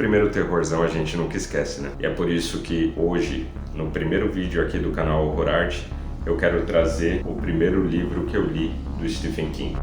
primeiro terrorzão a gente nunca esquece, né? E é por isso que hoje, no primeiro vídeo aqui do canal Horror Art, eu quero trazer o primeiro livro que eu li do Stephen King.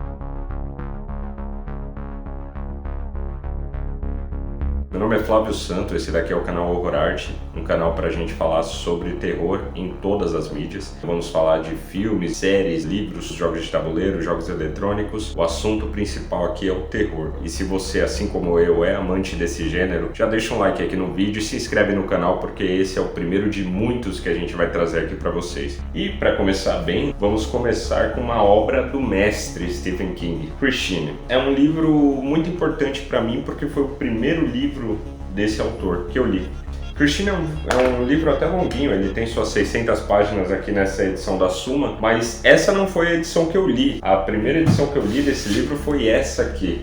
Meu nome é Flávio Santo, esse daqui é o canal Horror Art, um canal pra gente falar sobre terror em todas as mídias. Vamos falar de filmes, séries, livros, jogos de tabuleiro, jogos eletrônicos. O assunto principal aqui é o terror. E se você, assim como eu, é amante desse gênero, já deixa um like aqui no vídeo e se inscreve no canal, porque esse é o primeiro de muitos que a gente vai trazer aqui pra vocês. E pra começar bem, vamos começar com uma obra do mestre Stephen King, Christine. É um livro muito importante pra mim porque foi o primeiro livro desse autor que eu li. Christine é um livro até longuinho, ele tem suas 600 páginas aqui nessa edição da Suma, mas essa não foi a edição que eu li. A primeira edição que eu li desse livro foi essa aqui,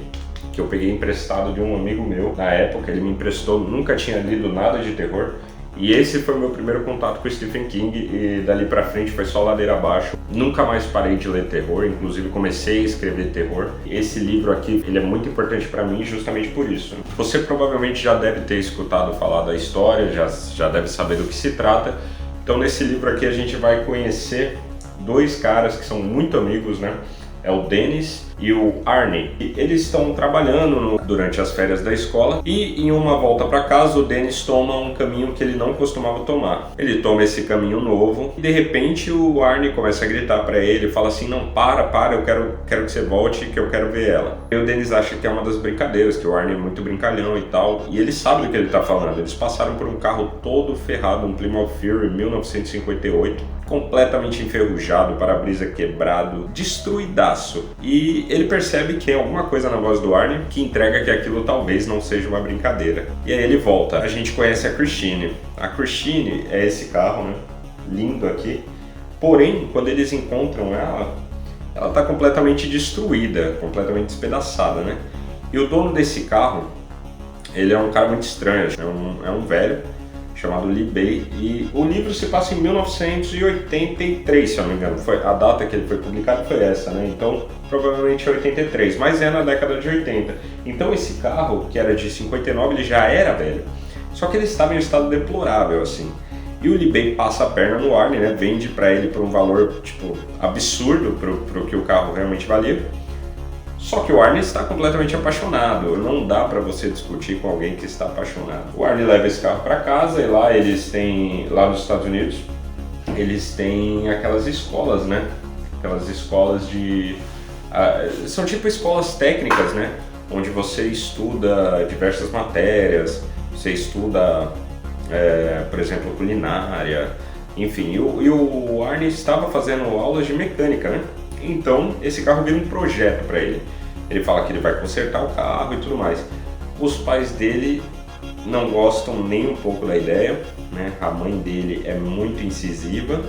que eu peguei emprestado de um amigo meu. Na época ele me emprestou, nunca tinha lido nada de terror. E esse foi o meu primeiro contato com o Stephen King e dali pra frente foi só ladeira abaixo. Nunca mais parei de ler terror, inclusive comecei a escrever terror. Esse livro aqui, ele é muito importante pra mim justamente por isso. Você provavelmente já deve ter escutado falar da história, já deve saber do que se trata. Então nesse livro aqui a gente vai conhecer dois caras que são muito amigos, né? É o Dennis e o Arnie. E eles estão trabalhando durante as férias da escola e em uma volta para casa o Dennis toma um caminho que ele não costumava tomar. Ele toma esse caminho novo e de repente o Arnie começa a gritar para ele, fala assim: não, para, eu quero que você volte, que eu quero ver ela. E o Dennis acha que é uma das brincadeiras, que o Arnie é muito brincalhão e tal, e ele sabe do que ele tá falando. Eles passaram por um carro todo ferrado, um Plymouth Fury 1958, completamente enferrujado, para-brisa quebrado, destruidaço. E ele percebe que tem alguma coisa na voz do Arnie que entrega que aquilo talvez não seja uma brincadeira. E aí ele volta. A gente conhece a Christine. A Christine é esse carro, né? Lindo aqui. Porém, quando eles encontram ela tá completamente destruída, completamente despedaçada, né? E o dono desse carro, ele é um cara muito estranho. É um velho chamado Lee Bay, e o livro se passa em 1983, se eu não me engano. A data que ele foi publicado foi essa, né? Então, provavelmente é 83, mas é na década de 80. Então esse carro, que era de 59, ele já era velho. Só que ele estava em um estado deplorável, assim. E o Lee Bay passa a perna no Arnie, né? Vende para ele por um valor, tipo, absurdo pro que o carro realmente valia. Só que o Arnie está completamente apaixonado, não dá para você discutir com alguém que está apaixonado. O Arnie leva esse carro para casa e lá lá nos Estados Unidos, eles têm aquelas escolas, né? Aquelas escolas são tipo escolas técnicas, né? Onde você estuda diversas matérias, você estuda, por exemplo, culinária, enfim. E o Arnie estava fazendo aulas de mecânica, né? Então, esse carro vira um projeto para ele. Ele fala que ele vai consertar o carro e tudo mais. Os pais dele não gostam nem um pouco da ideia, né? A mãe dele é muito incisiva.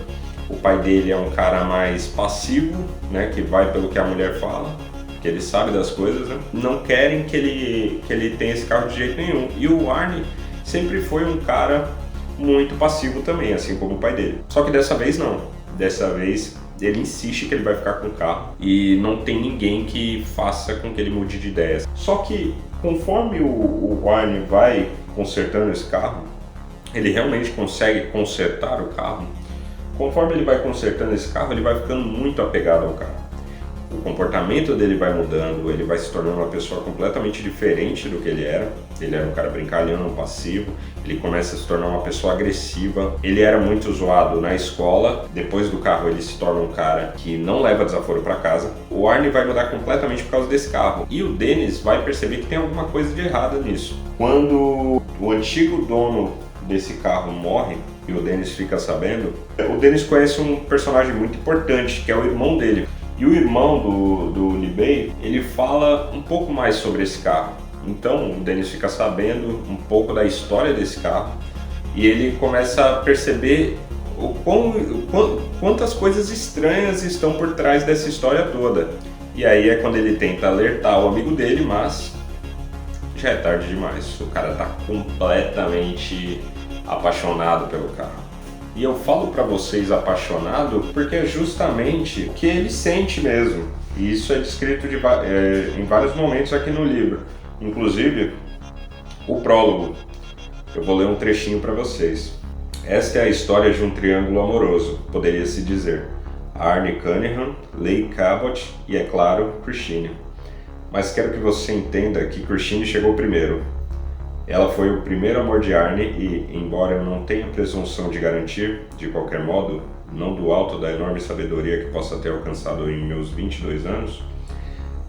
O pai dele é um cara mais passivo, né? Que vai pelo que a mulher fala, que ele sabe das coisas, né? Não querem que ele tenha esse carro de jeito nenhum. E o Arnie sempre foi um cara muito passivo também, assim como o pai dele. Só que dessa vez não. Dessa vez ele insiste que ele vai ficar com o carro e não tem ninguém que faça com que ele mude de ideia. Só que conforme o Arnie vai consertando esse carro, ele realmente consegue consertar o carro. Conforme ele vai consertando esse carro, ele vai ficando muito apegado ao carro. O comportamento dele vai mudando, ele vai se tornando uma pessoa completamente diferente do que ele era. Ele era um cara brincalhão, passivo, ele começa a se tornar uma pessoa agressiva. Ele era muito zoado na escola, depois do carro ele se torna um cara que não leva desaforo para casa. O Arnie vai mudar completamente por causa desse carro. E o Dennis vai perceber que tem alguma coisa de errado nisso. Quando o antigo dono desse carro morre, e o Dennis fica sabendo, o Dennis conhece um personagem muito importante, que é o irmão dele. E o irmão do Lee Bay, ele fala um pouco mais sobre esse carro. Então o Dennis fica sabendo um pouco da história desse carro e ele começa a perceber quantas coisas estranhas estão por trás dessa história toda. E aí é quando ele tenta alertar o amigo dele, mas já é tarde demais. O cara tá completamente apaixonado pelo carro. E eu falo para vocês apaixonado porque é justamente o que ele sente mesmo. E isso é descrito em vários momentos aqui no livro. Inclusive, O prólogo. Eu vou ler um trechinho para vocês. Esta é a história de um triângulo amoroso, poderia-se dizer. Arne Cunningham, Leigh Cabot e, é claro, Christine. Mas quero que você entenda que Christine chegou primeiro. Ela foi o primeiro amor de Arne e, embora eu não tenha presunção de garantir, de qualquer modo, não do alto da enorme sabedoria que possa ter alcançado em meus 22 anos,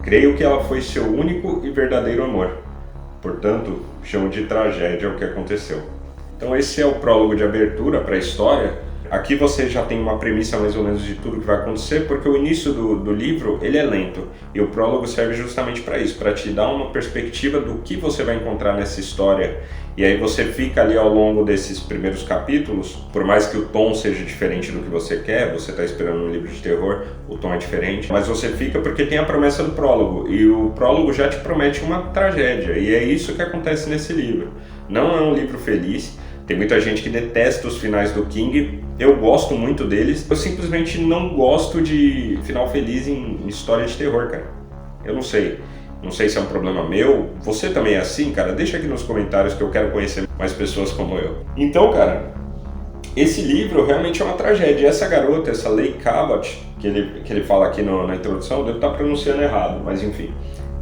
creio que ela foi seu único e verdadeiro amor. Portanto, chamo de tragédia o que aconteceu. Então esse é o prólogo de abertura para a história. Aqui você já tem uma premissa mais ou menos de tudo que vai acontecer, porque o início do livro ele é lento e o prólogo serve justamente para isso, para te dar uma perspectiva do que você vai encontrar nessa história. E aí você fica ali ao longo desses primeiros capítulos, por mais que o tom seja diferente do que você quer, você está esperando um livro de terror, o tom é diferente, mas você fica porque tem a promessa do prólogo, e o prólogo já te promete uma tragédia, e é isso que acontece nesse livro. Não é um livro feliz. Tem muita gente que detesta os finais do King, eu gosto muito deles, eu simplesmente não gosto de final feliz em história de terror, cara. Eu não sei se é um problema meu, você também é assim, cara? Deixa aqui nos comentários que eu quero conhecer mais pessoas como eu. Então, cara, esse livro realmente é uma tragédia. Essa garota, essa Leigh Cabot, que ele fala aqui na introdução, eu devo estar pronunciando errado, mas enfim.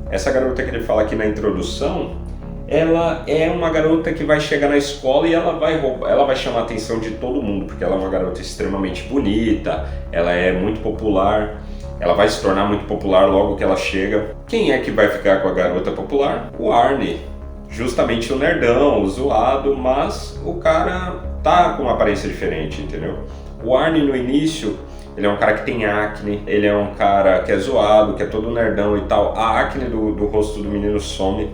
Essa garota que ele fala aqui na introdução, ela é uma garota que vai chegar na escola e ela vai chamar a atenção de todo mundo, porque ela é uma garota extremamente bonita, ela é muito popular, ela vai se tornar muito popular logo que ela chega. Quem é que vai ficar com a garota popular? O Arne, justamente o nerdão, o zoado, mas o cara tá com uma aparência diferente, entendeu? O Arne no início, ele é um cara que tem acne, ele é um cara que é zoado, que é todo nerdão e tal. A acne do rosto do menino some.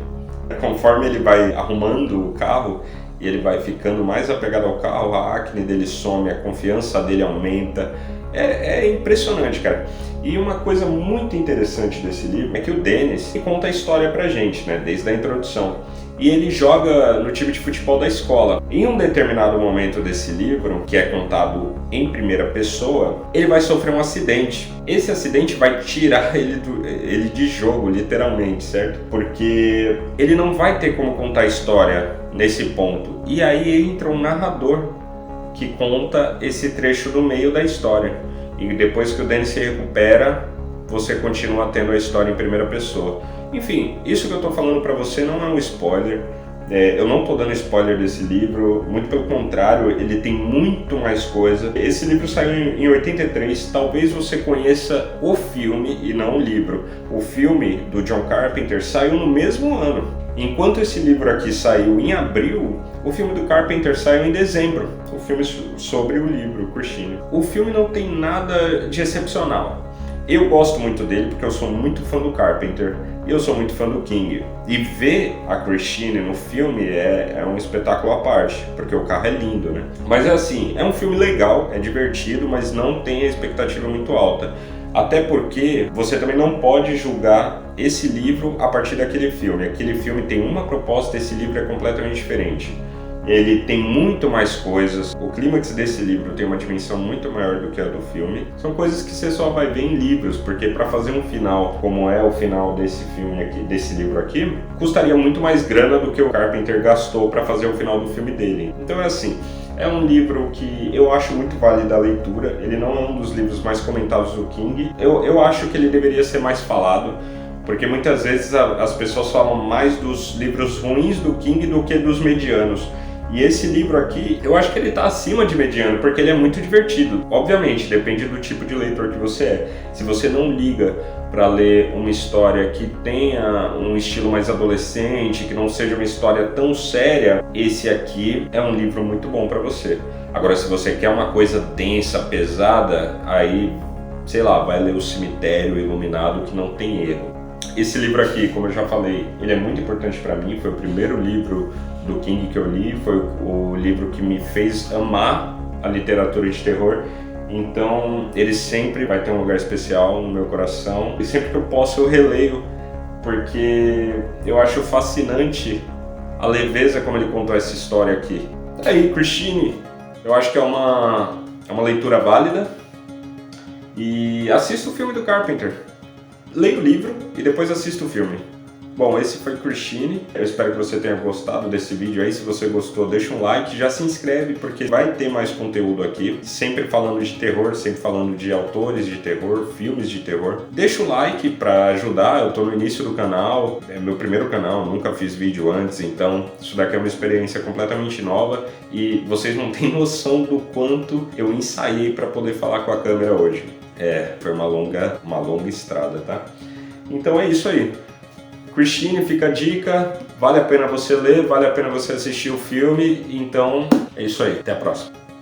Conforme ele vai arrumando o carro e ele vai ficando mais apegado ao carro, a acne dele some, a confiança dele aumenta. É impressionante, cara. E uma coisa muito interessante desse livro é que o Dennis conta a história pra gente, né, desde a introdução. E ele joga no time de futebol da escola. Em um determinado momento desse livro, que é contado em primeira pessoa, ele vai sofrer um acidente. Esse acidente vai tirar ele de jogo, literalmente, certo? Porque ele não vai ter como contar a história nesse ponto. E aí entra um narrador que conta esse trecho do meio da história. E depois que o Dennis se recupera, você continua tendo a história em primeira pessoa. Enfim, isso que eu estou falando para você não é um spoiler. Eu não estou dando spoiler desse livro, muito pelo contrário, ele tem muito mais coisa. Esse livro saiu em 83, talvez você conheça o filme e não o livro. O filme do John Carpenter saiu no mesmo ano. Enquanto esse livro aqui saiu em abril, o filme do Carpenter saiu em dezembro. O filme sobre o livro, Christine. O filme não tem nada de excepcional. Eu gosto muito dele porque eu sou muito fã do Carpenter e eu sou muito fã do King. E ver a Christine no filme é um espetáculo à parte, porque o carro é lindo, né? Mas é assim, é um filme legal, é divertido, mas não tem a expectativa muito alta. Até porque você também não pode julgar esse livro a partir daquele filme. Aquele filme tem uma proposta, esse livro é completamente diferente. Ele tem muito mais coisas, o clímax desse livro tem uma dimensão muito maior do que a do filme. São coisas que você só vai ver em livros, porque para fazer um final como é o final desse filme aqui, desse livro aqui, custaria muito mais grana do que o Carpenter gastou para fazer o final do filme dele. Então é assim, é um livro que eu acho muito válido a leitura, ele não é um dos livros mais comentados do King. Eu acho que ele deveria ser mais falado, porque muitas vezes as pessoas falam mais dos livros ruins do King do que dos medianos. E esse livro aqui, eu acho que ele está acima de mediano, porque ele é muito divertido. Obviamente, depende do tipo de leitor que você é. Se você não liga para ler uma história que tenha um estilo mais adolescente, que não seja uma história tão séria, esse aqui é um livro muito bom para você. Agora, se você quer uma coisa densa, pesada, aí, sei lá, vai ler O Cemitério Iluminado, que não tem erro. Esse livro aqui, como eu já falei, ele é muito importante para mim, foi o primeiro livro do King que eu li, foi o livro que me fez amar a literatura de terror, então ele sempre vai ter um lugar especial no meu coração, e sempre que eu posso eu releio, porque eu acho fascinante a leveza como ele contou essa história aqui. Aí, Christine, eu acho que é uma leitura válida, e assista o filme do Carpenter. Leia o livro e depois assista o filme. Bom, esse foi Christine. Eu espero que você tenha gostado desse vídeo aí. Se você gostou, deixa um like, já se inscreve, porque vai ter mais conteúdo aqui. Sempre falando de terror, sempre falando de autores de terror, filmes de terror. Deixa o like para ajudar. Eu tô no início do canal, é meu primeiro canal, nunca fiz vídeo antes, então isso daqui é uma experiência completamente nova e vocês não têm noção do quanto eu ensaiei para poder falar com a câmera hoje. Foi uma longa estrada, tá? Então é isso aí. Christine, fica a dica, vale a pena você ler, vale a pena você assistir o filme, então é isso aí, até a próxima.